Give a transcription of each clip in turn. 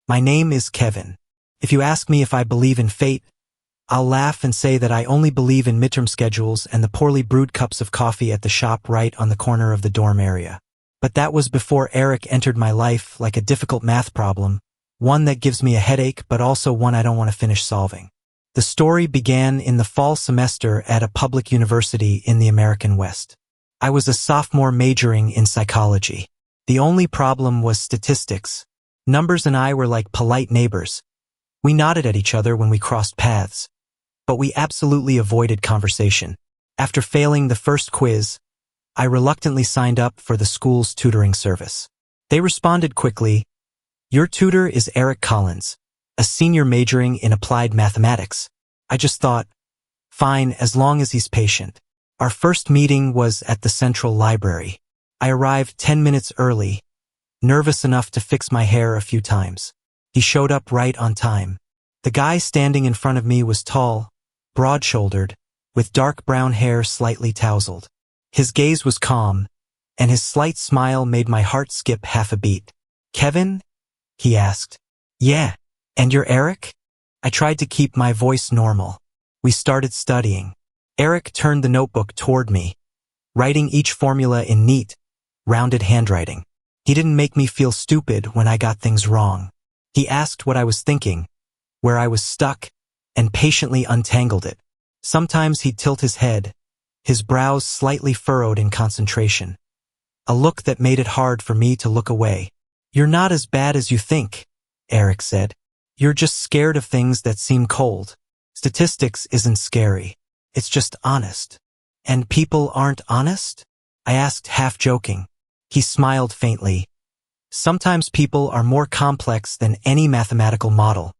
My name is Kevin. If you ask me if I believe in fate, I'll laugh and say that I only believe in midterm schedules and the poorly brewed cups of coffee at the shop right on the corner of the dorm area. But that was before Eric entered my life like a difficult math problem, one that gives me a headache but also one I don't want to finish solving. The story began in the fall semester at a public university in the American West. I was a sophomore majoring in psychology. The only problem was statistics. Numbers and I were like polite neighbors. We nodded at each other when we crossed paths, but we absolutely avoided conversation. After failing the first quiz, I reluctantly signed up for the school's tutoring service. They responded quickly, "Your tutor is Eric Collins, a senior majoring in applied mathematics." I just thought, fine, as long as he's patient. Our first meeting was at the Central Library. I arrived 10 minutes early, nervous enough to fix my hair a few times. He showed up right on time. The guy standing in front of me was tall, broad-shouldered, with dark brown hair slightly tousled. His gaze was calm, and his slight smile made my heart skip half a beat. "Kevin?" he asked. "Yeah, and you're Eric?" I tried to keep my voice normal. We started studying. Eric turned the notebook toward me, writing each formula in neat, rounded handwriting. He didn't make me feel stupid when I got things wrong. He asked what I was thinking, where I was stuck, and patiently untangled it. Sometimes he'd tilt his head, his brows slightly furrowed in concentration, a look that made it hard for me to look away. "You're not as bad as you think," Eric said. "You're just scared of things that seem cold. Statistics isn't scary. It's just honest." "And people aren't honest?" I asked, half joking. He smiled faintly. "Sometimes people are more complex than any mathematical model."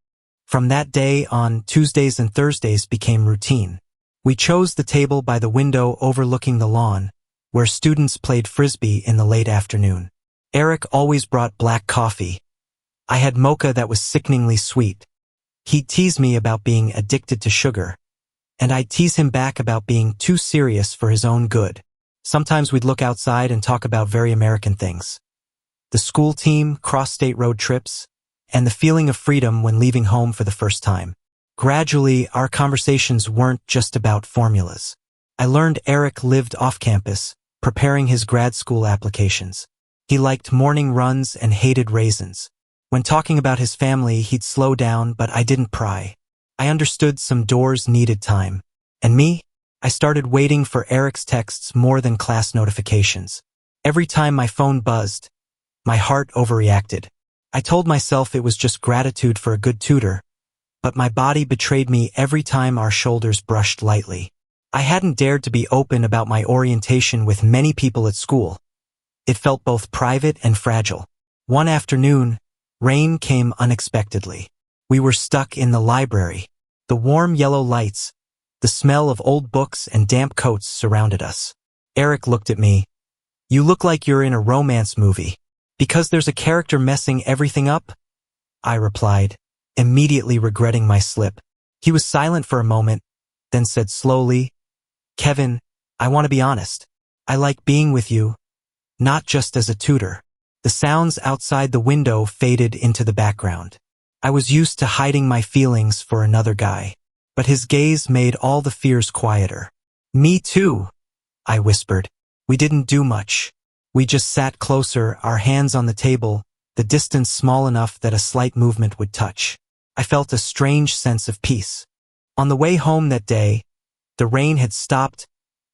From that day on, Tuesdays and Thursdays became routine. We chose the table by the window overlooking the lawn, where students played frisbee in the late afternoon. Eric always brought black coffee. I had mocha that was sickeningly sweet. He'd tease me about being addicted to sugar, and I'd tease him back about being too serious for his own good. Sometimes we'd look outside and talk about very American things. The school team, cross-state road trips, and the feeling of freedom when leaving home for the first time. Gradually, our conversations weren't just about formulas. I learned Eric lived off campus, preparing his grad school applications. He liked morning runs and hated raisins. When talking about his family, he'd slow down, but I didn't pry. I understood some doors needed time. And me? I started waiting for Eric's texts more than class notifications. Every time my phone buzzed, my heart overreacted. I told myself it was just gratitude for a good tutor, but my body betrayed me every time our shoulders brushed lightly. I hadn't dared to be open about my orientation with many people at school. It felt both private and fragile. One afternoon, rain came unexpectedly. We were stuck in the library. The warm yellow lights, the smell of old books and damp coats surrounded us. Eric looked at me. "You look like you're in a romance movie. Because there's a character messing everything up?" I replied, immediately regretting my slip. He was silent for a moment, then said slowly, "Kevin, I want to be honest. I like being with you, not just as a tutor." The sounds outside the window faded into the background. I was used to hiding my feelings for another guy, but his gaze made all the fears quieter. "Me too," I whispered. We didn't do much. We just sat closer, our hands on the table, the distance small enough that a slight movement would touch. I felt a strange sense of peace. On the way home that day, the rain had stopped,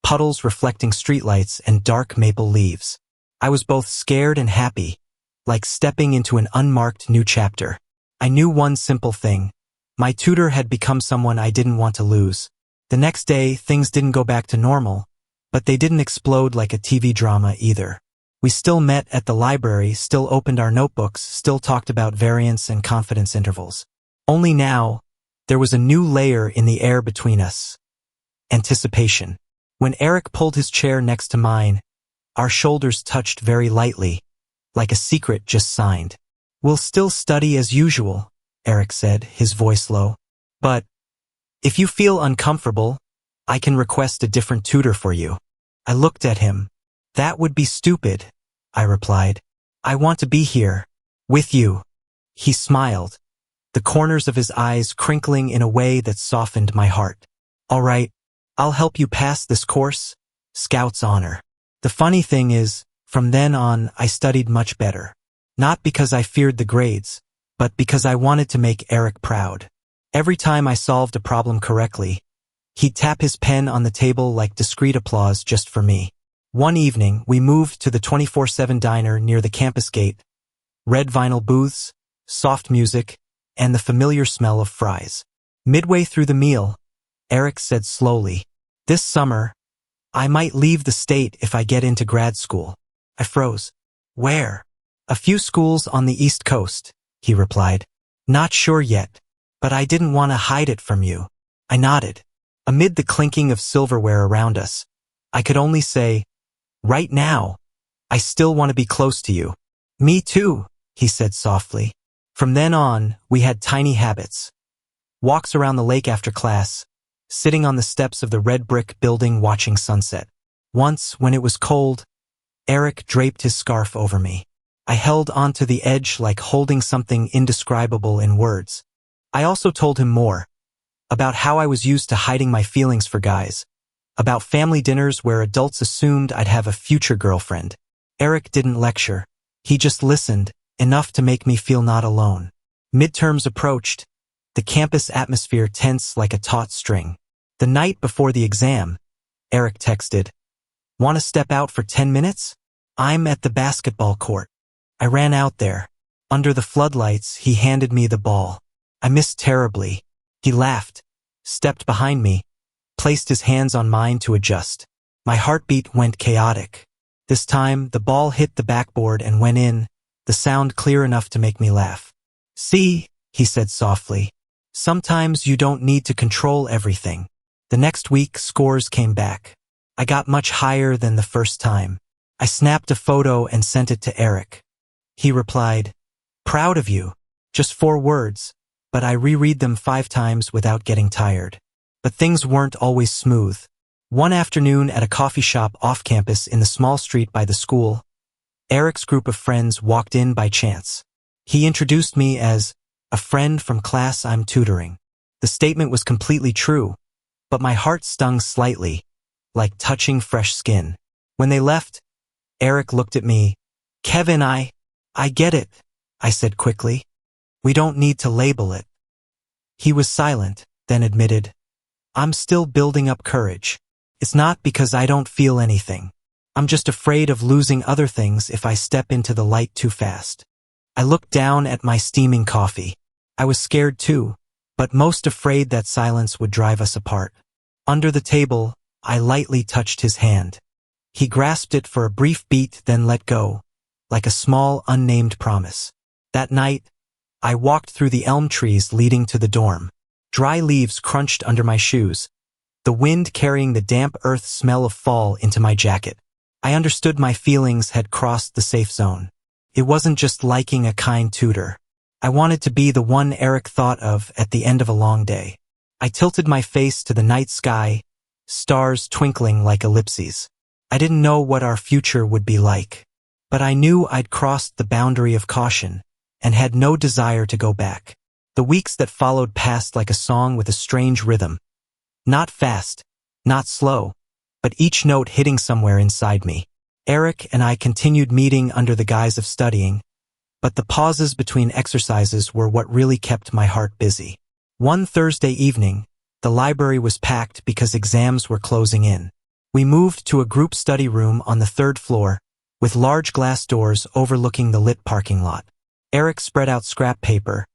puddles reflecting streetlights and dark maple leaves. I was both scared and happy, like stepping into an unmarked new chapter. I knew one simple thing. My tutor had become someone I didn't want to lose. The next day, things didn't go back to normal, but they didn't explode like a TV drama either. We still met at the library, still opened our notebooks, still talked about variance and confidence intervals. Only now, there was a new layer in the air between us. Anticipation. When Eric pulled his chair next to mine, our shoulders touched very lightly, like a secret just signed. "We'll still study as usual," Eric said, his voice low. "But if you feel uncomfortable, I can request a different tutor for you." I looked at him. "That would be stupid," I replied. "I want to be here, with you." He smiled, the corners of his eyes crinkling in a way that softened my heart. All right, I'll help you pass this course, Scout's honor. The funny thing is, from then on, I studied much better. Not because I feared the grades, but because I wanted to make Eric proud. Every time I solved a problem correctly, he'd tap his pen on the table like discreet applause just for me. One evening, we moved to the 24/7 diner near the campus gate. Red vinyl booths, soft music, and the familiar smell of fries. Midway through the meal, Eric said slowly, "This summer, I might leave the state if I get into grad school." I froze. "Where?" "A few schools on the East Coast," he replied. "Not sure yet, but I didn't want to hide it from you." I nodded. Amid the clinking of silverware around us, I could only say, "Right now, I still want to be close to you." "Me too," he said softly. From then on, we had tiny habits. Walks around the lake after class, sitting on the steps of the red brick building watching sunset. Once, when it was cold, Eric draped his scarf over me. I held onto the edge like holding something indescribable in words. I also told him more. About how I was used to hiding my feelings for guys. About family dinners where adults assumed I'd have a future girlfriend. Eric didn't lecture. He just listened, enough to make me feel not alone. Midterms approached, the campus atmosphere tense like a taut string. The night before the exam, Eric texted, "Want to step out for 10 minutes? I'm at the basketball court." I ran out there. Under the floodlights, he handed me the ball. I missed terribly. He laughed, stepped behind me, placed his hands on mine to adjust. My heartbeat went chaotic. This time, the ball hit the backboard and went in, the sound clear enough to make me laugh. "See," he said softly, "sometimes you don't need to control everything." The next week, scores came back. I got much higher than the first time. I snapped a photo and sent it to Eric. He replied, "Proud of you." Just 4 words, but I reread them 5 times without getting tired. But things weren't always smooth. One afternoon at a coffee shop off campus in the small street by the school, Eric's group of friends walked in by chance. He introduced me as a friend from class I'm tutoring. The statement was completely true, but my heart stung slightly, like touching fresh skin. When they left, Eric looked at me. "Kevin, I get it," I said quickly. "We don't need to label it." He was silent, then admitted, "I'm still building up courage. It's not because I don't feel anything. I'm just afraid of losing other things if I step into the light too fast." I looked down at my steaming coffee. I was scared too, but most afraid that silence would drive us apart. Under the table, I lightly touched his hand. He grasped it for a brief beat, then let go, like a small, unnamed promise. That night, I walked through the elm trees leading to the dorm. Dry leaves crunched under my shoes, the wind carrying the damp earth smell of fall into my jacket. I understood my feelings had crossed the safe zone. It wasn't just liking a kind tutor. I wanted to be the one Eric thought of at the end of a long day. I tilted my face to the night sky, stars twinkling like ellipses. I didn't know what our future would be like, but I knew I'd crossed the boundary of caution and had no desire to go back. The weeks that followed passed like a song with a strange rhythm. Not fast, not slow, but each note hitting somewhere inside me. Eric and I continued meeting under the guise of studying, but the pauses between exercises were what really kept my heart busy. One Thursday evening, the library was packed because exams were closing in. We moved to a group study room on the 3rd floor, with large glass doors overlooking the lit parking lot. Eric spread out scrap paper,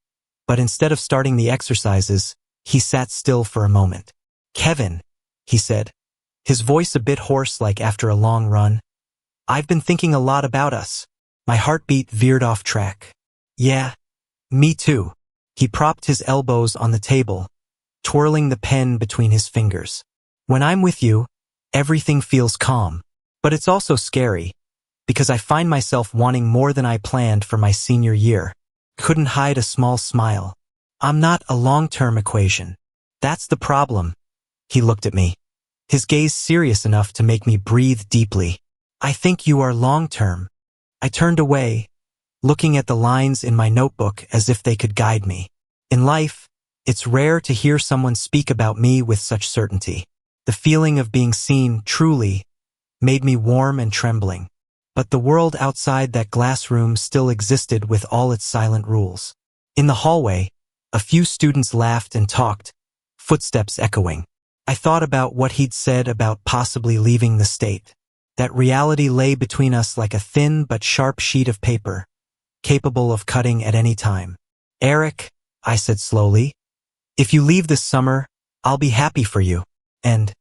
but instead of starting the exercises, he sat still for a moment. "Kevin," he said, his voice a bit hoarse like after a long run, "I've been thinking a lot about us." My heartbeat veered off track. "Yeah, me too." He propped his elbows on the table, twirling the pen between his fingers. "When I'm with you, everything feels calm. But it's also scary, because I find myself wanting more than I planned for my senior year." Couldn't hide a small smile. "I'm not a long-term equation. That's the problem." He looked at me, his gaze serious enough to make me breathe deeply. "I think you are long-term." I turned away, looking at the lines in my notebook as if they could guide me. In life, it's rare to hear someone speak about me with such certainty. The feeling of being seen, truly, made me warm and trembling. But the world outside that glass room still existed with all its silent rules. In the hallway, a few students laughed and talked, footsteps echoing. I thought about what he'd said about possibly leaving the state. That reality lay between us like a thin but sharp sheet of paper, capable of cutting at any time. "Eric," I said slowly, "if you leave this summer, I'll be happy for you, and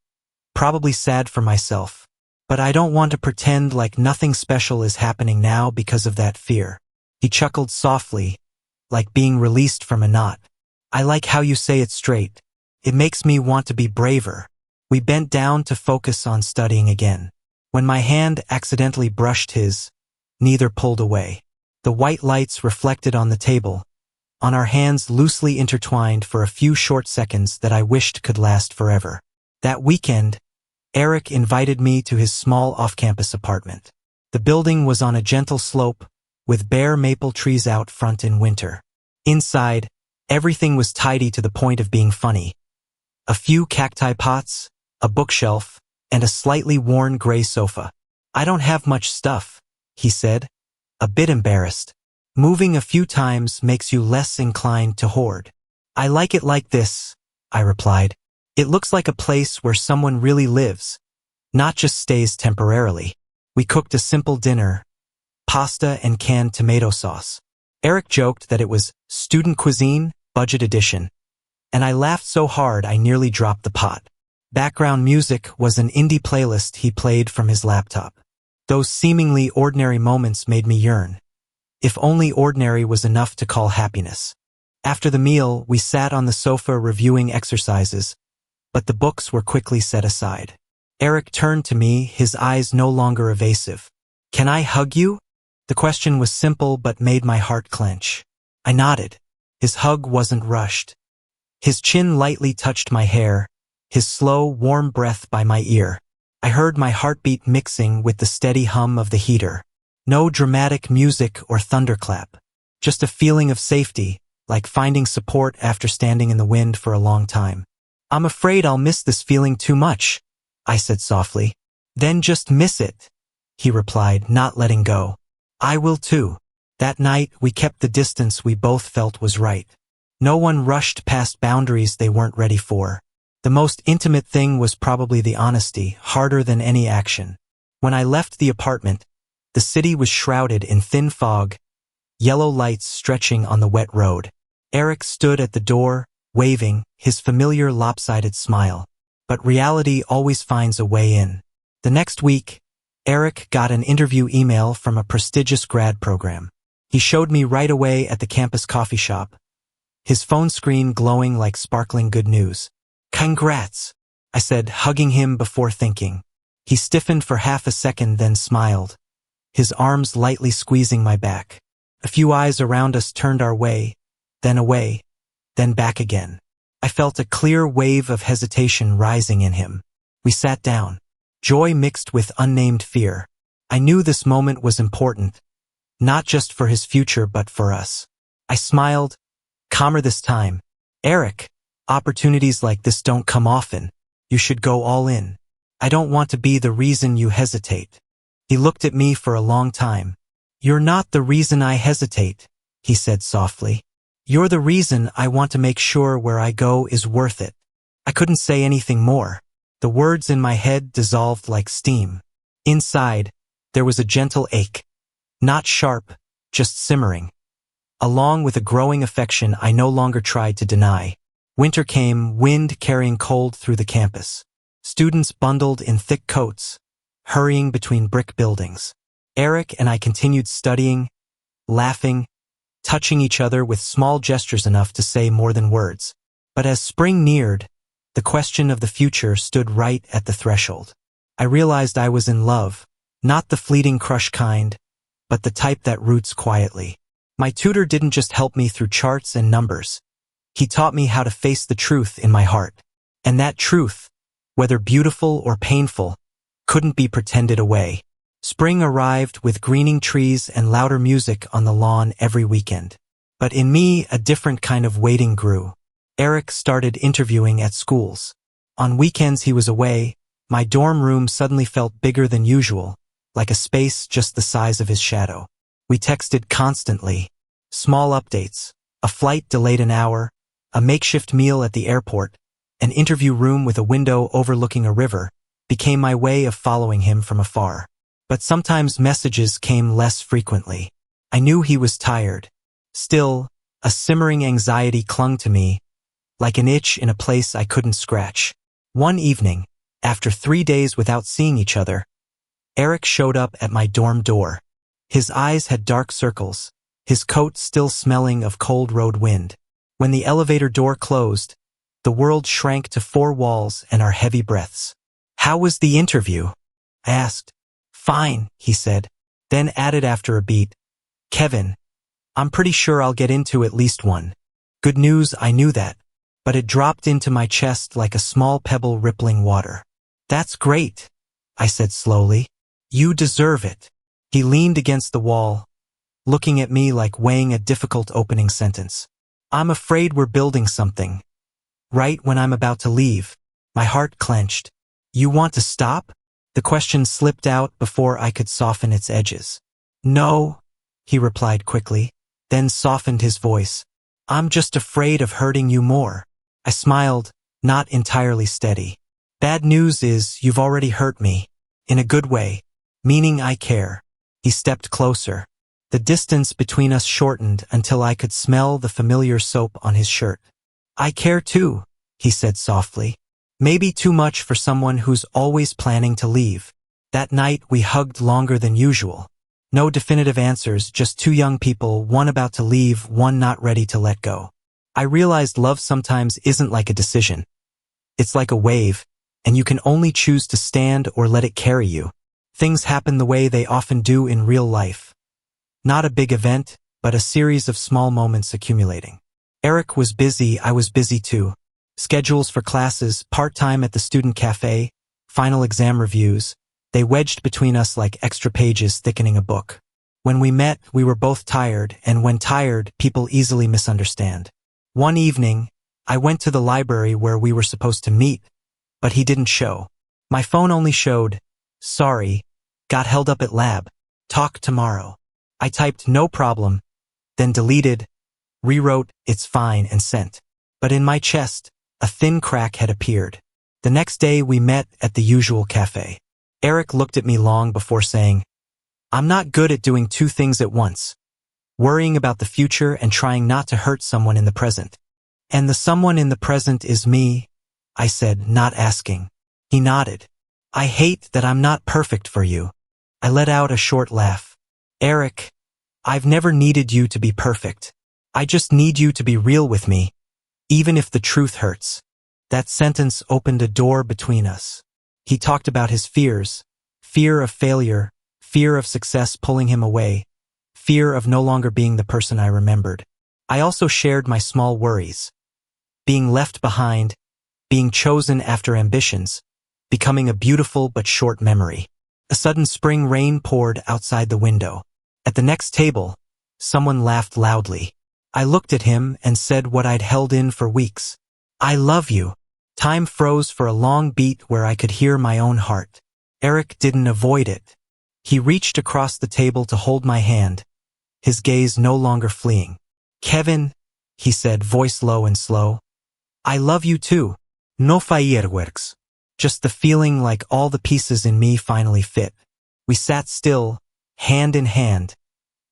probably sad for myself. But I don't want to pretend like nothing special is happening now because of that fear." He chuckled softly, like being released from a knot. "I like how you say it straight. It makes me want to be braver." We bent down to focus on studying again. When my hand accidentally brushed his, neither pulled away. The white lights reflected on the table, on our hands loosely intertwined for a few short seconds that I wished could last forever. That weekend, Eric invited me to his small off-campus apartment. The building was on a gentle slope, with bare maple trees out front in winter. Inside, everything was tidy to the point of being funny. A few cacti pots, a bookshelf, and a slightly worn gray sofa. "I don't have much stuff," he said, a bit embarrassed. "Moving a few times makes you less inclined to hoard." "I like it like this," I replied. "It looks like a place where someone really lives, not just stays temporarily." We cooked a simple dinner, pasta and canned tomato sauce. Eric joked that it was student cuisine, budget edition, and I laughed so hard I nearly dropped the pot. Background music was an indie playlist he played from his laptop. Those seemingly ordinary moments made me yearn. If only ordinary was enough to call happiness. After the meal, we sat on the sofa reviewing exercises, but the books were quickly set aside. Eric turned to me, his eyes no longer evasive. "Can I hug you?" The question was simple but made my heart clench. I nodded. His hug wasn't rushed. His chin lightly touched my hair, his slow, warm breath by my ear. I heard my heartbeat mixing with the steady hum of the heater. No dramatic music or thunderclap. Just a feeling of safety, like finding support after standing in the wind for a long time. "I'm afraid I'll miss this feeling too much," I said softly. "Then just miss it," he replied, not letting go. "I will too." That night, we kept the distance we both felt was right. No one rushed past boundaries they weren't ready for. The most intimate thing was probably the honesty, harder than any action. When I left the apartment, the city was shrouded in thin fog, yellow lights stretching on the wet road. Eric stood at the door, waving, his familiar lopsided smile. But reality always finds a way in. The next week, Eric got an interview email from a prestigious grad program. He showed me right away at the campus coffee shop, his phone screen glowing like sparkling good news. "Congrats," I said, hugging him before thinking. He stiffened for half a second, then smiled, his arms lightly squeezing my back. A few eyes around us turned our way, then back again. I felt a clear wave of hesitation rising in him. We sat down, joy mixed with unnamed fear. I knew this moment was important, not just for his future but for us. I smiled, calmer this time. "Eric, opportunities like this don't come often. You should go all in. I don't want to be the reason you hesitate." He looked at me for a long time. "You're not the reason I hesitate," he said softly. "You're the reason I want to make sure where I go is worth it." I couldn't say anything more. The words in my head dissolved like steam. Inside, there was a gentle ache. Not sharp, just simmering. Along with a growing affection I no longer tried to deny. Winter came, wind carrying cold through the campus. Students bundled in thick coats, hurrying between brick buildings. Eric and I continued studying, laughing, touching each other with small gestures enough to say more than words. But as spring neared, the question of the future stood right at the threshold. I realized I was in love, not the fleeting crush kind, but the type that roots quietly. My tutor didn't just help me through charts and numbers. He taught me how to face the truth in my heart. And that truth, whether beautiful or painful, couldn't be pretended away. Spring arrived with greening trees and louder music on the lawn every weekend. But in me, a different kind of waiting grew. Eric started interviewing at schools. On weekends he was away. My dorm room suddenly felt bigger than usual, like a space just the size of his shadow. We texted constantly. Small updates, a flight delayed an hour, a makeshift meal at the airport, an interview room with a window overlooking a river, became my way of following him from afar. But sometimes messages came less frequently. I knew he was tired. Still, a simmering anxiety clung to me, like an itch in a place I couldn't scratch. One evening, after 3 days without seeing each other, Eric showed up at my dorm door. His eyes had dark circles, his coat still smelling of cold road wind. When the elevator door closed, the world shrank to 4 walls and our heavy breaths. "How was the interview?" I asked. "Fine," he said, then added after a beat, "Kevin, I'm pretty sure I'll get into at least one." Good news, I knew that, but it dropped into my chest like a small pebble rippling water. "That's great," I said slowly. "You deserve it." He leaned against the wall, looking at me like weighing a difficult opening sentence. "I'm afraid we're building something. Right when I'm about to leave." My heart clenched. "You want to stop?" The question slipped out before I could soften its edges. "No," he replied quickly, then softened his voice. "I'm just afraid of hurting you more." I smiled, not entirely steady. "Bad news is you've already hurt me. In a good way, meaning I care." He stepped closer. The distance between us shortened until I could smell the familiar soap on his shirt. "I care too," he said softly. "Maybe too much for someone who's always planning to leave." That night we hugged longer than usual. No definitive answers, just 2 young people, one about to leave, one not ready to let go. I realized love sometimes isn't like a decision. It's like a wave, and you can only choose to stand or let it carry you. Things happen the way they often do in real life. Not a big event, but a series of small moments accumulating. Eric was busy, I was busy too. Schedules for classes, part-time at the student cafe, final exam reviews, they wedged between us like extra pages thickening a book. When we met, we were both tired, and when tired, people easily misunderstand. One evening, I went to the library where we were supposed to meet, but he didn't show. My phone only showed, "Sorry, got held up at lab. Talk tomorrow." I typed "no problem," then deleted, rewrote "it's fine" and sent. But in my chest, a thin crack had appeared. The next day we met at the usual cafe. Eric looked at me long before saying, "I'm not good at doing 2 things at once. Worrying about the future and trying not to hurt someone in the present." "And the someone in the present is me," I said, not asking. He nodded. "I hate that I'm not perfect for you." I let out a short laugh. "Eric, I've never needed you to be perfect. I just need you to be real with me, even if the truth hurts." That sentence opened a door between us. He talked about his fears, fear of failure, fear of success pulling him away, fear of no longer being the person I remembered. I also shared my small worries. Being left behind, being chosen after ambitions, becoming a beautiful but short memory. A sudden spring rain poured outside the window. At the next table, someone laughed loudly. I looked at him and said what I'd held in for weeks. "I love you." Time froze for a long beat where I could hear my own heart. Eric didn't avoid it. He reached across the table to hold my hand, his gaze no longer fleeing. "Kevin," he said, voice low and slow, "I love you too. No fireworks." Just the feeling like all the pieces in me finally fit. We sat still, hand in hand,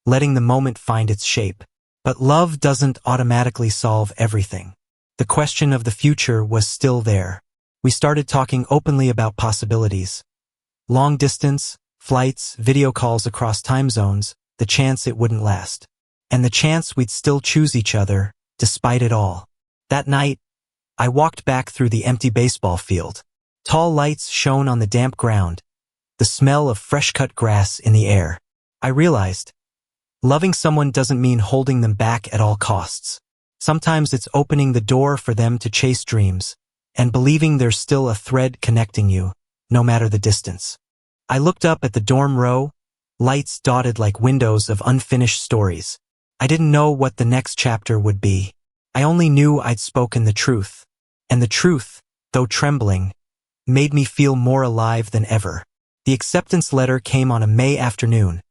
letting the moment find its shape. But love doesn't automatically solve everything. The question of the future was still there. We started talking openly about possibilities. Long distance, flights, video calls across time zones, the chance it wouldn't last. And the chance we'd still choose each other, despite it all. That night, I walked back through the empty baseball field. Tall lights shone on the damp ground, the smell of fresh-cut grass in the air. I realized, loving someone doesn't mean holding them back at all costs. Sometimes it's opening the door for them to chase dreams, and believing there's still a thread connecting you, no matter the distance. I looked up at the dorm row, lights dotted like windows of unfinished stories. I didn't know what the next chapter would be. I only knew I'd spoken the truth. And the truth, though trembling, made me feel more alive than ever. The acceptance letter came on a May afternoon,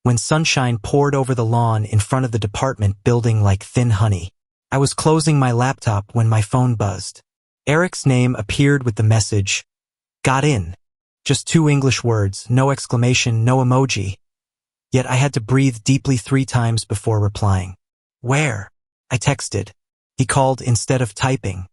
when sunshine poured over the lawn in front of the department building like thin honey. I was closing my laptop when my phone buzzed. Eric's name appeared with the message, "Got in." Just 2 English words, no exclamation, no emoji. Yet I had to breathe deeply 3 times before replying. "Where?" I texted. He called instead of typing.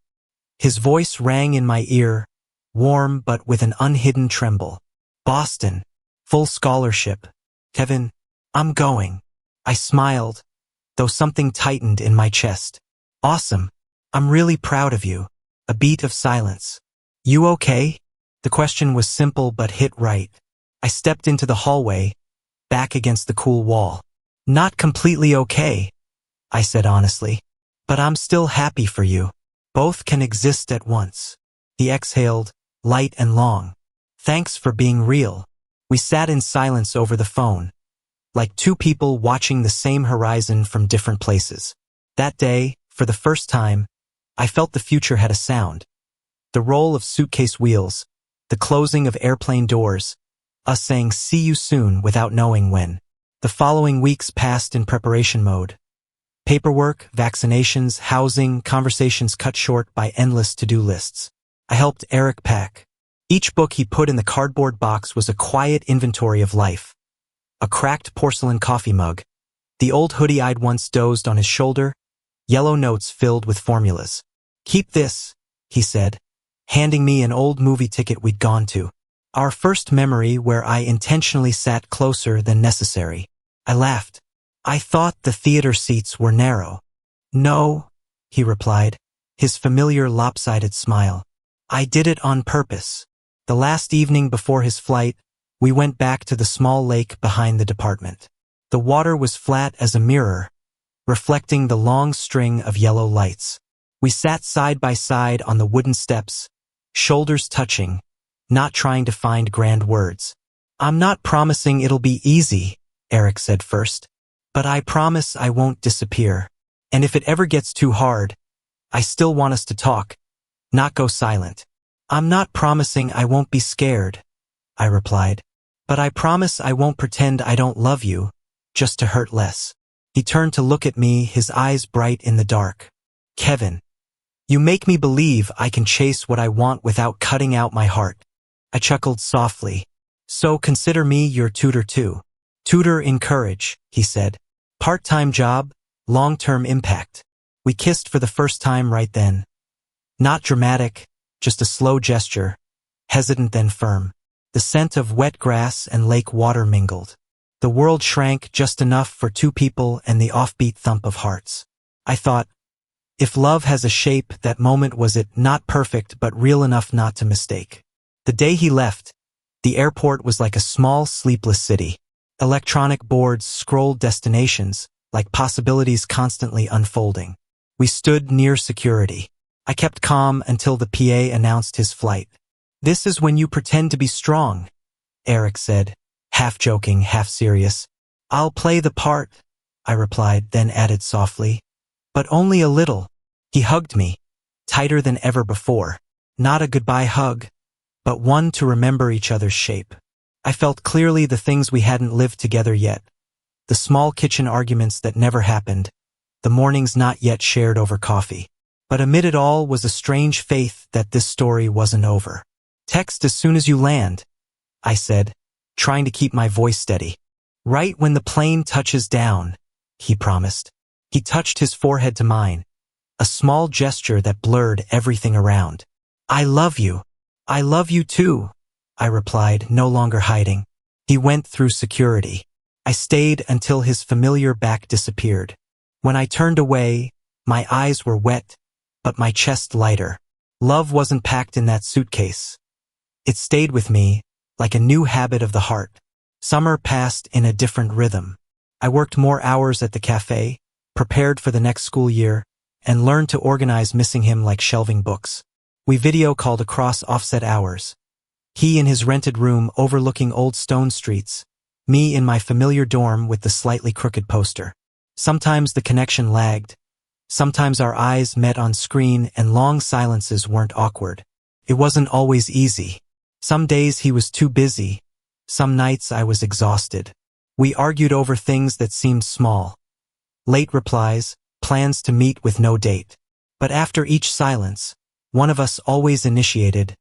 His voice rang in my ear, warm but with an unhidden tremble. "Boston. Full scholarship. Kevin, I'm going." I smiled, though something tightened in my chest. "Awesome. I'm really proud of you." A beat of silence. "You okay?" The question was simple but hit right. I stepped into the hallway, back against the cool wall. "Not completely okay," I said honestly. "But I'm still happy for you. Both can exist at once." He exhaled, light and long. "Thanks for being real." We sat in silence over the phone, like 2 people watching the same horizon from different places. That day, for the first time, I felt the future had a sound. The roll of suitcase wheels, the closing of airplane doors, us saying "see you soon" without knowing when. The following weeks passed in preparation mode. Paperwork, vaccinations, housing, conversations cut short by endless to-do lists. I helped Eric pack. Each book he put in the cardboard box was a quiet inventory of life. A cracked porcelain coffee mug, the old hoodie I'd once dozed on his shoulder, yellow notes filled with formulas. "Keep this," he said, handing me an old movie ticket we'd gone to. Our first memory where I intentionally sat closer than necessary. I laughed. "I thought the theater seats were narrow." "No," he replied, his familiar lopsided smile. "I did it on purpose." The last evening before his flight, we went back to the small lake behind the department. The water was flat as a mirror, reflecting the long string of yellow lights. We sat side by side on the wooden steps, shoulders touching, not trying to find grand words. "I'm not promising it'll be easy," Eric said first, "but I promise I won't disappear. And if it ever gets too hard, I still want us to talk, not go silent." "I'm not promising I won't be scared," I replied, "but I promise I won't pretend I don't love you, just to hurt less." He turned to look at me, his eyes bright in the dark. "Kevin, you make me believe I can chase what I want without cutting out my heart." I chuckled softly. "So consider me your tutor too." "Tutor in courage," he said. "Part-time job, long-term impact." We kissed for the first time right then. Not dramatic, just a slow gesture, hesitant then firm. The scent of wet grass and lake water mingled. The world shrank just enough for 2 people and the offbeat thump of hearts. I thought, if love has a shape, that moment was it, not perfect but real enough not to mistake. The day he left, the airport was like a small, sleepless city. Electronic boards scrolled destinations, like possibilities constantly unfolding. We stood near security. I kept calm until the PA announced his flight. "This is when you pretend to be strong," Eric said, half joking, half serious. "I'll play the part," I replied, then added softly, "but only a little." He hugged me, tighter than ever before. Not a goodbye hug, but one to remember each other's shape. I felt clearly the things we hadn't lived together yet. The small kitchen arguments that never happened, the mornings not yet shared over coffee. But amid it all was a strange faith that this story wasn't over. "Text as soon as you land," I said, trying to keep my voice steady. "Right when the plane touches down," he promised. He touched his forehead to mine, a small gesture that blurred everything around. "I love you." "I love you too," I replied, no longer hiding. He went through security. I stayed until his familiar back disappeared. When I turned away, my eyes were wet, but my chest lighter. Love wasn't packed in that suitcase. It stayed with me, like a new habit of the heart. Summer passed in a different rhythm. I worked more hours at the cafe, prepared for the next school year, and learned to organize missing him like shelving books. We video called across offset hours. He in his rented room overlooking old stone streets, me in my familiar dorm with the slightly crooked poster. Sometimes the connection lagged. Sometimes our eyes met on screen and long silences weren't awkward. It wasn't always easy. Some days he was too busy. Some nights I was exhausted. We argued over things that seemed small. Late replies, plans to meet with no date. But after each silence, one of us always initiated,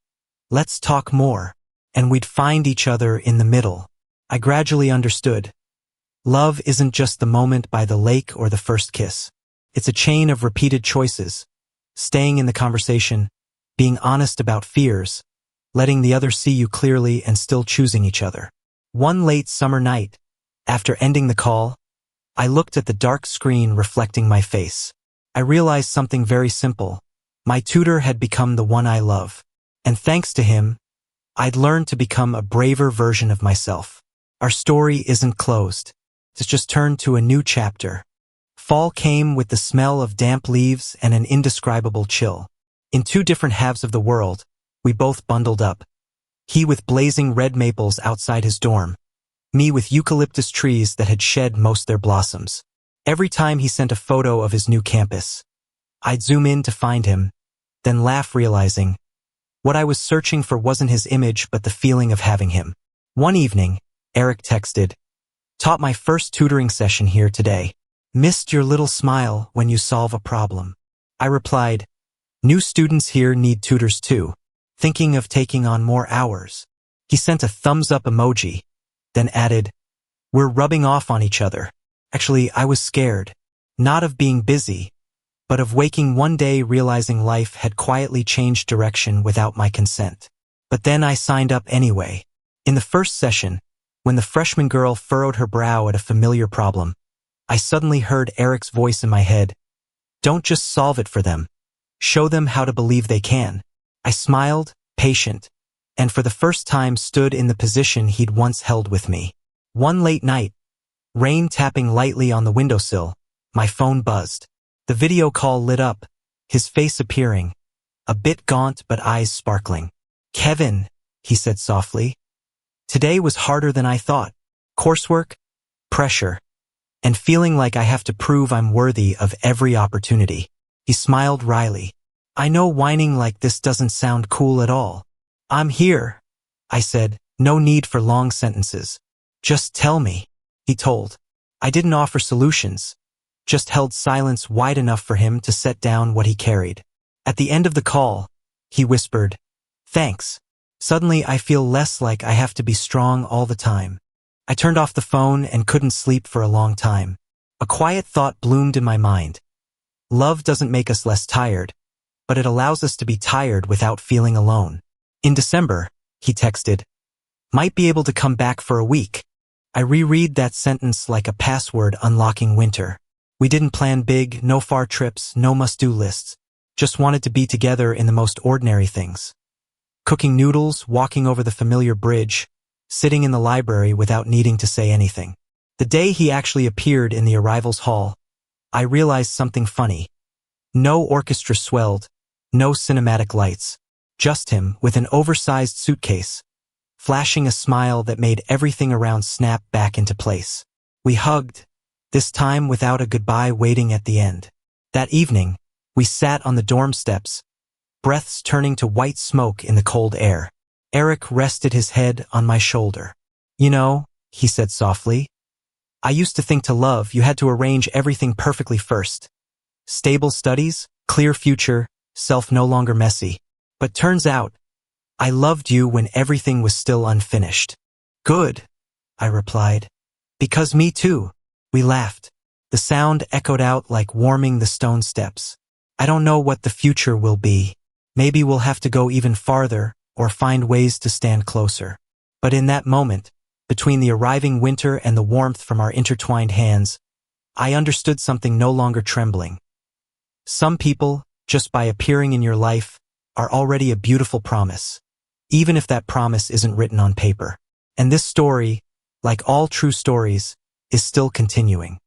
"Let's talk more," and we'd find each other in the middle. I gradually understood. Love isn't just the moment by the lake or the first kiss. It's a chain of repeated choices, staying in the conversation, being honest about fears, letting the other see you clearly and still choosing each other. One late summer night, after ending the call, I looked at the dark screen reflecting my face. I realized something very simple. My tutor had become the one I love. And thanks to him, I'd learned to become a braver version of myself. Our story isn't closed. It's just turned to a new chapter. Fall came with the smell of damp leaves and an indescribable chill. In two different halves of the world, we both bundled up. He with blazing red maples outside his dorm, me with eucalyptus trees that had shed most their blossoms. Every time he sent a photo of his new campus, I'd zoom in to find him, then laugh realizing what I was searching for wasn't his image but the feeling of having him. One evening, Eric texted, "Taught my first tutoring session here today. Missed your little smile when you solve a problem." I replied, "New students here need tutors too. Thinking of taking on more hours." He sent a thumbs up emoji, then added, "We're rubbing off on each other." Actually, I was scared, not of being busy, but of waking one day realizing life had quietly changed direction without my consent. But then I signed up anyway. In the first session, when the freshman girl furrowed her brow at a familiar problem, I suddenly heard Eric's voice in my head. "Don't just solve it for them. Show them how to believe they can." I smiled, patient, and for the first time stood in the position he'd once held with me. One late night, rain tapping lightly on the windowsill, my phone buzzed. The video call lit up, his face appearing, a bit gaunt but eyes sparkling. "Kevin," he said softly, "today was harder than I thought. Coursework, pressure, and feeling like I have to prove I'm worthy of every opportunity." He smiled wryly. "I know whining like this doesn't sound cool at all." "I'm here," I said, "no need for long sentences. Just tell me," he told. I didn't offer solutions, just held silence wide enough for him to set down what he carried. At the end of the call, he whispered, "Thanks. Suddenly I feel less like I have to be strong all the time." I turned off the phone and couldn't sleep for a long time. A quiet thought bloomed in my mind. Love doesn't make us less tired, but it allows us to be tired without feeling alone. In December, he texted, "Might be able to come back for a week." I reread that sentence like a password unlocking winter. We didn't plan big, no far trips, no must-do lists. Just wanted to be together in the most ordinary things. Cooking noodles, walking over the familiar bridge, sitting in the library without needing to say anything. The day he actually appeared in the arrivals hall, I realized something funny. No orchestra swelled, no cinematic lights. Just him with an oversized suitcase, flashing a smile that made everything around snap back into place. We hugged, this time without a goodbye waiting at the end. That evening, we sat on the dorm steps, breaths turning to white smoke in the cold air. Eric rested his head on my shoulder. "You know," he said softly, "I used to think to love you had to arrange everything perfectly first. Stable studies, clear future, self no longer messy. But turns out, I loved you when everything was still unfinished." "Good," I replied. "Because me too." We laughed. The sound echoed out like warming the stone steps. I don't know what the future will be. Maybe we'll have to go even farther or find ways to stand closer. But in that moment, between the arriving winter and the warmth from our intertwined hands, I understood something no longer trembling. Some people, just by appearing in your life, are already a beautiful promise, even if that promise isn't written on paper. And this story, like all true stories, is still continuing.